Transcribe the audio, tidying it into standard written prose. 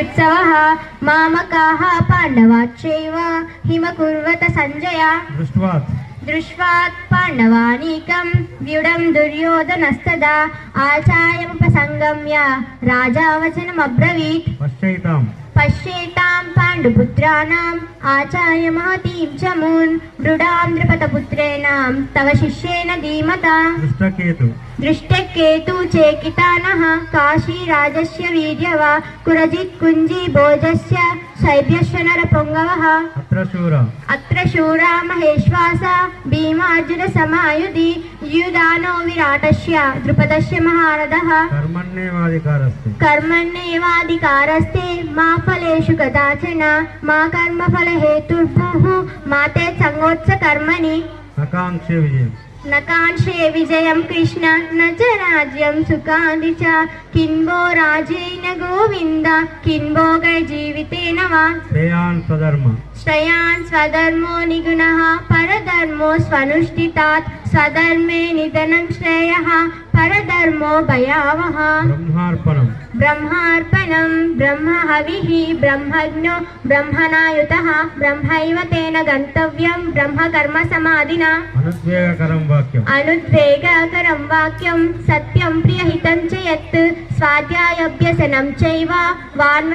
इत्युत्सवः मामकाः पाण्डवाश्चैव हिमकुर्वत सञ्जय दृष्ट्वात् पाण्डवानीकं व्युढं दुर्योधनस्तदा आचार्यमुपसंगम्य राजा वचनमब्रवीत् पश्येतां पाण्डुपुत्राणाम् आचार्य महतीं च मून् मृडां नृपतपुत्रेणां तव शिष्येन धीमता दृष्टकेतु चेकितानः काशीराजस्य वीर्यवा कुरजित् कुञ्जी भोजस्य शैब्यस्य नरपुङ्गवः अत्र शूरा महेश्वासा भीमार्जुन समायुधि युधानो विराटस्य द्रुपदस्य महारथः कर्मण्येवाधिकारस्ते मा फलेषु कदाचन मा कर्मफलहेतुर्भुः मा ते संगोत्स कर्मणि नकांक्षे विजयं कृष्ण न च राज्यं सुखादि च किन्वो राजेन गोविन्द किन्वो जीवितेन वा श्रेयान् स्वधर्मो निगुणः परधर्मो स्वनुष्ठितात् स्वधर्मे निधनं श्रेयः परधर्मो भयावः ब्रह्मार्पणं ब्रह्महविः ब्रह्मज्ञो ब्रह्मणायुतः ब्रह्मैव तेन गन्तव्यं ब्रह्मकर्म समाधिना अनुद्वेगकरं वाक्यं सत्यं प्रियहितं च यत् स्वाध्यायाभ्यसनं चैव